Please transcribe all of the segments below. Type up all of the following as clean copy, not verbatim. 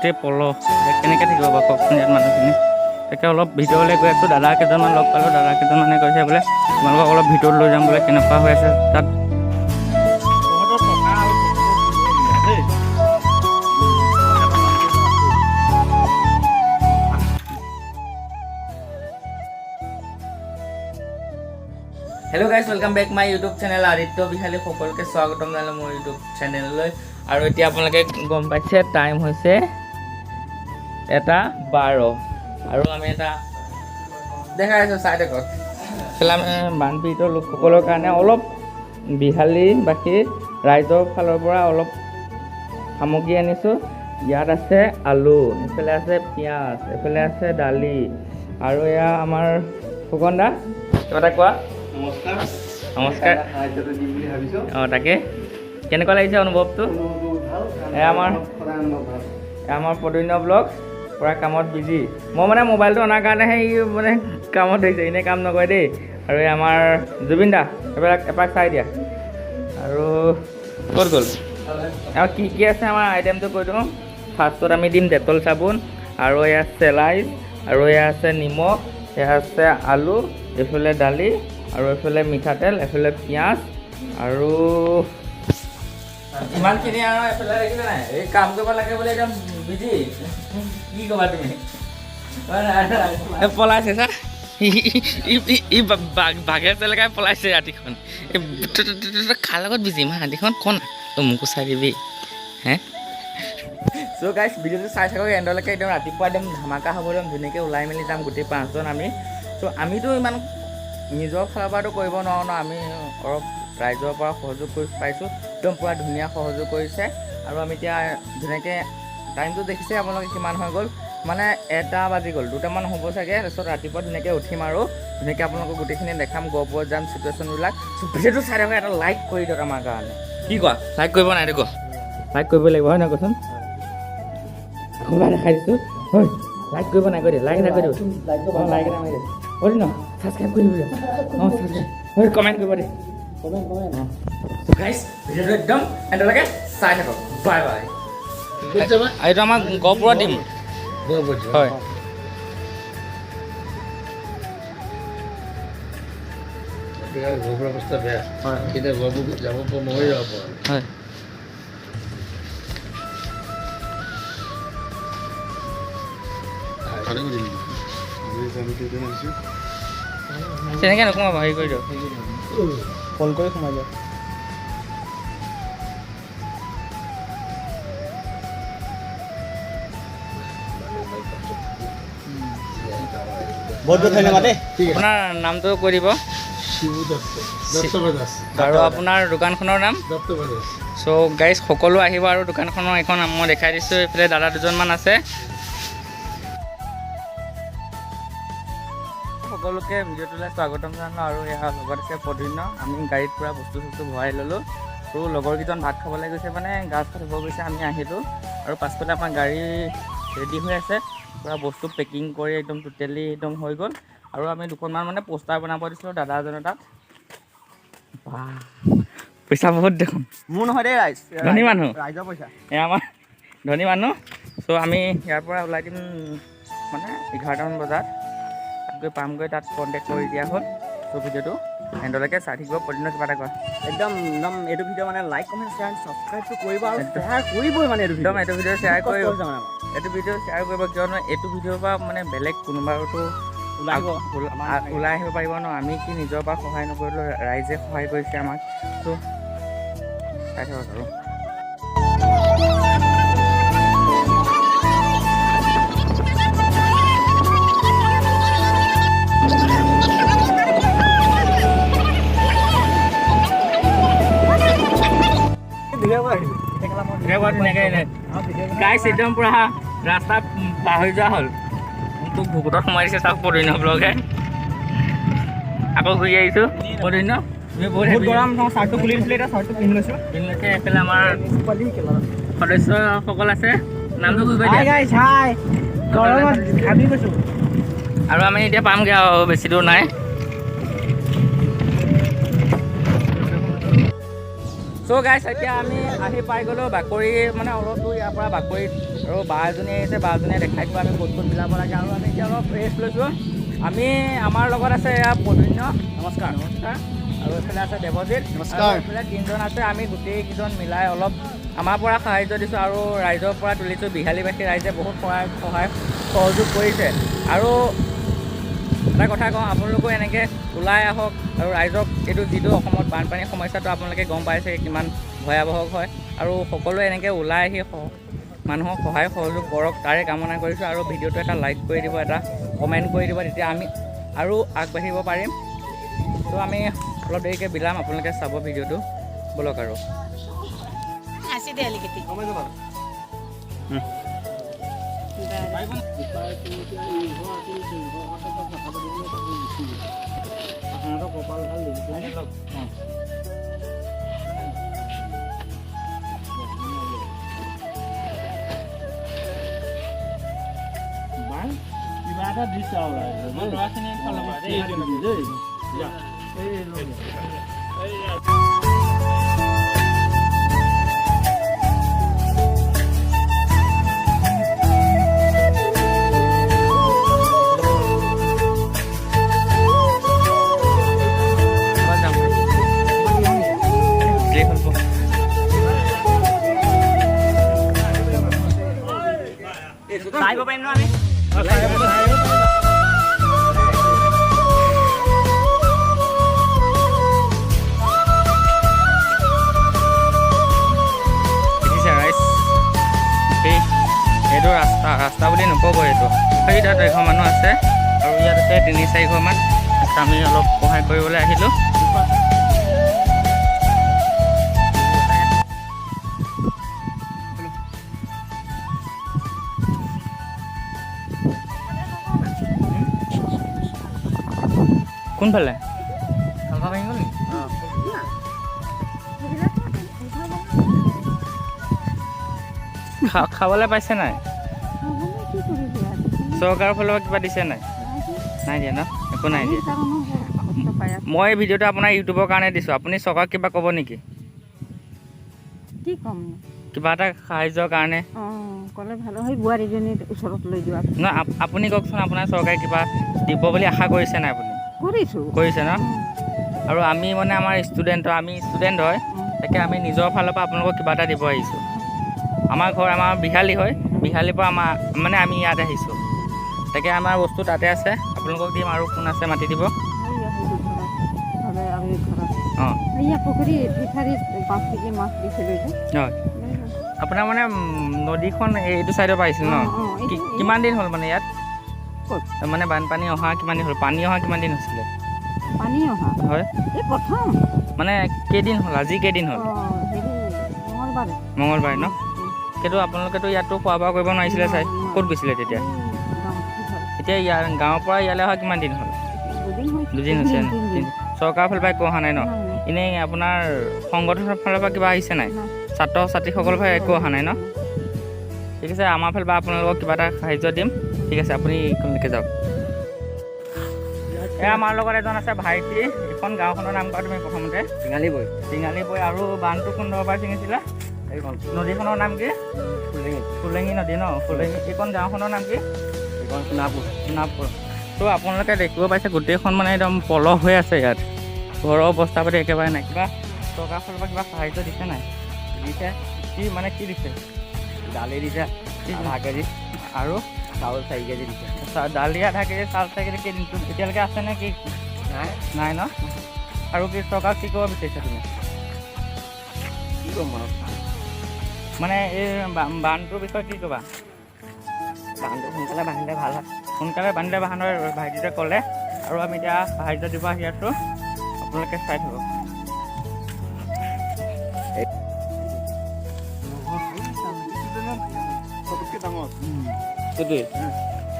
গোটেই পল কেনেকৈ থাকিব বাৰু কওকচোন ইয়াত মানুহখিনি। তাকে অলপ ভিতৰলৈ গৈ আছোঁ, দাদা কেইজনমান লগ পালোঁ। দাদা কেইজনমানে কৈছে বোলে তোমালোকক অলপ ভিতৰত লৈ যাম বোলে, কেনেকুৱা হৈ আছে তাত। Hello' guys, welcome back my YouTube channel Aditya Bihali. সকলোকে স্বাগতম জনালোঁ মোৰ ইউটিউব চেনেললৈ। আৰু এতিয়া আপোনালোকে গম পাইছে টাইম হৈছে 1:12 আৰু আমি এটা দেখাই আছোঁ চাই থাকক। আমি বানপীড়িত লোকসকলৰ কাৰণে অলপ বিহালীবাসী ৰাইজৰ ফালৰ পৰা অলপ সামগ্ৰী আনিছোঁ। ইয়াত আছে আলু, এইফালে আছে পিঁয়াজ, এইফালে আছে দালি, আৰু এয়া আমাৰ ফুকন দা কিবা এটা কোৱা। নমস্কাৰ। অঁ তাকে কেনেকুৱা লাগিছে অনুভৱটো? এয়া আমাৰ প্ৰদন্য ব্লগ পূৰা কামত বিজি। মই মানে মোবাইলটো অনাৰ কাৰণেহে ই মানে কামত ধৰিছে, এনেই কাম নকৰে দেই। আৰু এই আমাৰ জুবিন দা এইবিলাক এপাক চাই দিয়া। আৰু ক'ত গ'ল? আৰু কি কি আছে আমাৰ আইটেমটো কৈ দিওঁ। ফাৰ্ষ্টত আমি দিম ডেটল চাবোন, আৰু এয়া চেলাইচ, আৰু এয়া আছে নিমখ, এয়া আছে আলু, এইফালে দালি, আৰু এইফালে মিঠাতেল, এইফালে পিঁয়াজ, আৰু ইমানখিনি। আৰু এইফালে দেখিছে নাই, এই কাম কৰিব লাগে বোলে একদম বিজি। কি ক'বা তুমি? পলাইছে চা, ই বাঘে চেলেকাই পলাইছে ৰাতিখন। কাৰ লগত বিজি ইমান ৰাতিখন কণ তই মোকো চাই দিবি হে। চ' গাইজ ভিডিঅ'টো চাই থাকক এণ্ডলৈকে। একদম ৰাতিপুৱা একদম ধামাকা হ'ব, একদম ধুনীয়াকৈ ওলাই মেলি যাম গোটেই 5জন আমি। চ' আমিতো ইমান নিজৰ ফালৰ পৰাতো কৰিব নোৱাৰোঁ ন, আমি অলপ ৰাইজৰ পৰা সহযোগ কৰি পাইছোঁ। একদম পূৰা ধুনীয়া সহযোগ কৰিছে। আৰু আমি এতিয়া ধুনীয়াকৈ টাইমটো দেখিছে আপোনালোকে কিমান হৈ গ'ল, মানে 1 বাজি গ'ল, 2টামান হ'ব চাগে। তাৰপিছত ৰাতিপুৱা ধুনীয়াকৈ উঠিম আৰু ধুনীয়াকৈ আপোনালোকক গোটেইখিনি দেখাম, গহপুৰত যাম, চিটুৱেশ্যনবিলাক। চ' ভিডিঅ'টো চাই থাকক, এটা লাইক কৰি দিয়ক আমাৰ কাৰণে। কি কোৱা? লাইক কৰিব নাই দেখো? লাইক কৰিব লাগিব হয় নহয় কচোন? আকৌ দেখাই দিছোঁ হয়, লাইক কৰিব নাই, কৰি দিয়ক। লাইক এটা কৰি দিব, লাইক এটা মাৰি দিয়ক। কৰি ন ছাবস্ক্ৰাইব কৰি দিব। অঁ ছাবস্ক্ৰাইব, কমেণ্ট কৰিব দেই, কমেণ্ট। গাইজ ভিডিঅ'টো একদম এণ্ডলৈকে চাই থাকক। Bye bye. এইটো আমাৰ গহপুৰত দিম হয়। গহপুৰৰ অৱস্থা বেয়া হয়, এতিয়া গহপুৰ যাব পৰা নহৈ যাব পৰা হয়। তেনেকৈ নোসোমাব, হেৰি কৰি দিয়ক, কল কৰি সোমাই দিয়ক। বহুত বহুত ধন্যবাদ দেই। আপোনাৰ নামটো কৈ দিব আৰু আপোনাৰ দোকানখনৰ নাম। চ' গাইজ সকলো আহিব আৰু দোকানখনৰ এখন মই দেখাই দিছোঁ। এইফালে দাদা দুজনমান আছে। সকলোকে ভিডিঅ'টোলৈ স্বাগতম জনালোঁ। আৰু ইয়াৰ লগত আছে প্ৰদন্য। আমি গাড়ীত পূৰা বস্তু চস্তু ভৰাই ল'লোঁ। আৰু লগৰকেইজন ভাত খাবলৈ গৈছে, মানে গাছ খাব গৈছে, আমি আহিলোঁ। আৰু পাছফালে আমাৰ গাড়ী ৰেডি হৈ আছে, পূৰা বস্তু পেকিং কৰি একদম টোটেলি একদম হৈ গ'ল। আৰু আমি দুখনমান মানে পোষ্টাৰ বনাব দিছিলোঁ দাদা এজনৰ তাত। পইচা বহুত দেখোন। মোৰ নহয় দেই, ধনী মানুহ, ৰাইজৰ পইচা। এয়া আমাৰ ধনী মানুহ। চ' আমি ইয়াৰ পৰা ওলাই দিম মানে 11টামান বজাত। তাত গৈ পামগৈ, তাত কণ্টেক্ট কৰি দিয়া হ'ল। চ' ভিডিঅ'টো এণ্ডলৈকে চাই থাকিব। প্ৰতিদিনে কিবা এটা কয় একদম এইটো ভিডিঅ' মানে লাইক কমেণ্ট শ্বেয়াৰ ছাবস্ক্ৰাইবটো কৰিব, আৰু শ্বেয়াৰ কৰিবই মানে এইটো একদম এইটো ভিডিঅ' শ্বেয়াৰ কৰিব। মানে এইটো ভিডিঅ' শ্বেয়াৰ কৰিব, কিয়নো এইটো ভিডিঅ'ৰ পৰা মানে বেলেগ কোনোবাতো ওলাই আহিব পাৰিব ন। আমি কি নিজৰ পৰা সহায় নকৰিলোঁ, ৰাইজে সহায় কৰিছে আমাক। ত' চাই থাকক আৰু। গাইছ একদম পূৰা ৰাস্তা পাহৰি যোৱা হ'ল। তোক ভুকুতত সোমাই দিছে চাওক প্ৰদন্য ব্লগে। আকৌ ঘূৰি আহিছোঁ। প্ৰদন্য বহুত গৰম, চাৰ্টটো খুলি দিছিলে, এতিয়া চাৰ্টটো পিন্ধি লৈছোঁ। এইফালে আমাৰ সদস্যসকল আছে, নামটো কৈ দিয়া। আৰু আমি এতিয়া পামগৈ আৰু বেছি দূৰ নাই। চ' গাইছ এতিয়া আমি আহি পাই গ'লোঁ বাকৰি মানে অলপ দূৰ ইয়াৰ পৰা বাকৰিত আৰু বা এজনী আহিছে বা এজনীয়ে দেখাই দিব আমি ক'ত ক'ত মিলাব লাগে আৰু আমি এতিয়া অলপ ৰেষ্ট লৈছোঁ আমি আমাৰ লগত আছে এয়া প্ৰদুন্য নমস্কাৰ নমস্কাৰ আৰু এইফালে আছে দেৱজিত নমস্কাৰ। এইফালে তিনিজন আছে আমি গোটেইকেইজন মিলাই অলপ আমাৰ পৰা সাহাৰ্য দিছোঁ আৰু ৰাইজৰ পৰা তুলিছোঁ বিহালীবাসী ৰাইজে বহুত সহায় সহযোগ কৰিছে আৰু এটা কথা কওঁ আপোনালোকেও এনেকৈ ওলাই আহক আৰু ৰাইজক এইটো যিটো অসমত বানপানীৰ সমস্যাটো আপোনালোকে গম পাইছে কিমান ভয়াৱহ হয় আৰু সকলোৱে এনেকৈ ওলাই আহি মানুহক সহায় সহযোগ কৰক তাৰে কামনা কৰিছোঁ আৰু ভিডিঅ'টো এটা লাইক কৰি দিব এটা কমেণ্ট কৰি দিব তেতিয়া আমি আৰু আগবাঢ়িব পাৰিম ত' আমি অলপ দেৰিকৈ বিলাম আপোনালোকে চাব ভিডিঅ'টো ব'লক আৰু Así de alegre. কিবা এটা দিছে আৰু ল'ৰাখিনি ফালৰ আহিব পাৰিম ন আমি এইটো ৰাস্তা বুলি নক'ব এইটো সেই তাত এঘৰ মানুহ আছে আৰু ইয়াত আছে 3-4 ঘৰমান আমি অলপ সহায় কৰিবলৈ আহিলোঁ কোনফালে খাবলৈ পাইছে নাই চৰকাৰৰ ফালৰ পৰা কিবা দিছে নাই নাই দিয়া ন একো নাই দিয়া মই ভিডিঅ'টো আপোনাৰ ইউটিউবৰ কাৰণে দিছোঁ আপুনি চৰকাৰক কিবা ক'ব নেকি কি কম কিবা এটা সাহায্যৰ কাৰণে ক'লে ভাল হয় বোৱাৰীজনীৰ ওচৰত লৈ যোৱা নহয় আপুনি কওকচোন আপোনাৰ চৰকাৰে কিবা দিব বুলি আশা কৰিছে নাই আপুনি কৰিছে ন আৰু আমি মানে আমাৰ ষ্টুডেণ্ট হয় তাকে আমি নিজৰ ফালৰ পৰা আপোনালোকক কিবা এটা দিব আহিছোঁ আমাৰ ঘৰ আমাৰ বিহালী হয় বিহালীৰ পৰা আমি ইয়াত আহিছোঁ তাকে আমাৰ বস্তু তাতে আছে আপোনালোকক দিম আৰু কোন আছে মাতি দিব অঁ হয় আপোনাৰ মানে নদীখন এইটো ছাইডৰ পৰা আহিছিল ন কিমান দিন হ'ল মানে ইয়াত মানে বানপানী অহা কিমান দিন হ'ল পানী অহা কিমান দিন হৈছিলে হয় মানে কেইদিন হ'ল আজি কেইদিন হ'ল মঙলবাৰে ন সেইটো আপোনালোকেতো ইয়াততো খোৱা বোৱা কৰিব নোৱাৰিছিলে চাই ক'ত গৈছিলে তেতিয়া এতিয়া গাঁৱৰ পৰা ইয়ালৈ অহা কিমান দিন হ'ল দুদিন হৈছে চৰকাৰৰ ফালৰ পৰা একো অহা নাই ন এনেই আপোনাৰ সংগঠনৰ ফালৰ পৰা কিবা আহিছে নাই ছাত্ৰ ছাত্ৰীসকলৰ পৰা একো অহা নাই ন ঠিক আছে আমাৰ ফালৰ পৰা আপোনালোকক কিবা এটা সাহাৰ্য দিম ঠিক আছে আপুনি এইখনলৈকে যাওক এই আমাৰ লগত এজন আছে ভাইটি এইখন গাঁওখনৰ নাম কোৱা তুমি প্ৰথমতে টিঙালী বৈ আৰু বানটো কোন দৰৰ পৰা ছিঙিছিলা এইখন নদীখনৰ নাম কি ফুলেঙি নদী ন ফুলেঙি এইখন গাঁওখনৰ নাম কি এইখন সোণাপুৰ ত' আপোনালোকে দেখিব পাইছে গোটেইখন মানে একদম পলস হৈ আছে ইয়াত ঘৰৰ অৱস্থা পাতি একেবাৰে নাই কিবা চৰকাৰৰ ফালৰ পৰা কিবা সাহাৰ্য দিছে নাই দিছে কি দিছে দালি দিছে আধা কেজি আৰু চাউল 4 কেজি দিছে দালি আধা কেজি চাউল 4 কেজি কেইদিনটো এতিয়ালৈকে আছে নে কি নাই ন আৰু কি চৰকাৰক কি ক'ব বিচাৰিছা তুমি কি ক'ম মানে এই বানটোৰ বিষয়ে কি ক'বা বানটো সোনকালে বান্ধিলে ভাল হয় সোনকালে বান্ধিলে ভাল হয় ভাইটিটোৱে ক'লে আৰু আমি এতিয়া সাহাৰ্য দিব আহি আছোঁ আপোনালোকে চাই থাকক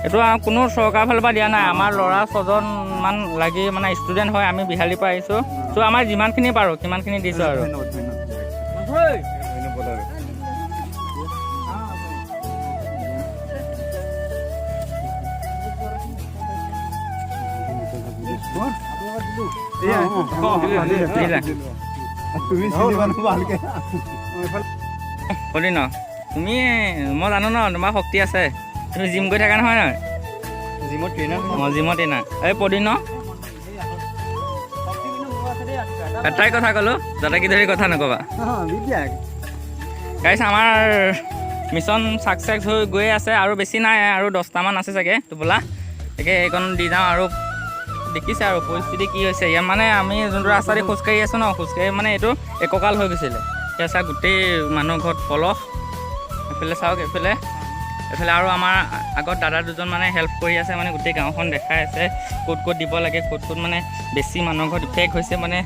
এইটো কোনো চৰকাৰৰ ফালৰ পৰা দিয়া নাই আমাৰ ল'ৰা 6জনমান লাগি মানে ষ্টুডেণ্ট হয় আমি বিহালীৰ পৰা আহিছোঁ ত' আমাৰ যিমানখিনি পাৰোঁ সিমানখিনি দিছোঁ আৰু তুমি চিনি মানুহ ভালকে প্ৰদিন তুমি মই জানো ন তোমাৰ শক্তি আছে তুমি জিম কৰি থাকা নহয় নহয় জিমত ট্ৰেইনাৰ মই জিমত এনা এই প্ৰদিন এটাই কথা ক'লোঁ যাতে কি ধৰি কথা নক'বা গাইছ আমাৰ মিছন ছাকচেছ হৈ গৈ আছে আৰু বেছি নাই আৰু 10টামান আছে চাগে টোপোলা তাকে এইকণ দি যাওঁ আৰু দেখিছে আৰু পৰিস্থিতি কি হৈছে ইয়াত মানে আমি যোনটো ৰাস্তাদি খোজকাঢ়ি আছোঁ ন খোজকাঢ়ি মানে এইটো এককাল হৈ গৈছিলে এতিয়া চাওক গোটেই মানুহ ঘৰত পলস এইফালে চাওক এইফালে আৰু আমাৰ আগত দাদা দুজন মানে হেল্প কৰি আছে মানে গোটেই গাঁওখন দেখাই আছে ক'ত ক'ত দিব লাগে ক'ত মানে বেছি মানুহৰ ঘৰত ইফেক্ট হৈছে মানে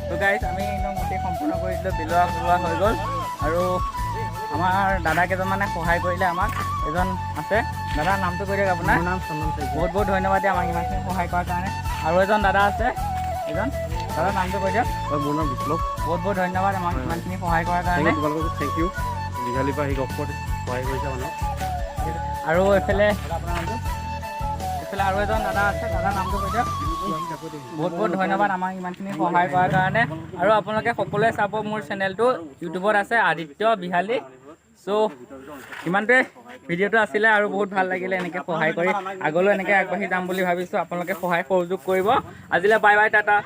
তো গাইজ আমি একদম গোটেই সম্পূৰ্ণ কৰি দিলোঁ বিলোৱা হৈ গ'ল আৰু আমাৰ দাদা কেইজনমানে সহায় কৰিলে আমাক এজন আছে দাদাৰ নামটো কৈ দিয়ক আপোনাৰ নাম বহুত বহুত ধন্যবাদ আমাক ইমানখিনি সহায় কৰাৰ কাৰণে আৰু এজন দাদা আছে এজন দাদাৰ নামটো কৈ দিয়ক মোৰ নাম বিপ্লৱ বহুত বহুত ধন্যবাদ আমাক ইমানখিনি সহায় কৰাৰ কাৰণে তোমালোকক থেংক ইউ দীঘালীৰ পৰা আহি গপত সহায় কৰিছে মানুহক আৰু এইফালে আৰু এজন দাদা আছে দাদাৰ নামটো কৈ দিয়ক বহুত বহুত ধন্যবাদ আমাক ইমানখিনি সহায় কৰাৰ কাৰণে আৰু আপোনালোকে সকলোৱে চাব মোৰ চেনেলটো ইউটিউবত আছে আদিত্য বিহালী চ' ইমানটোৱে ভিডিঅ'টো আছিলে আৰু বহুত ভাল লাগিলে এনেকৈ সহায় কৰি আগলৈ এনেকৈ আগবাঢ়ি যাম বুলি ভাবিছোঁ আপোনালোকে সহায় সহযোগ কৰিব আজিলৈ বাই বাই টাটা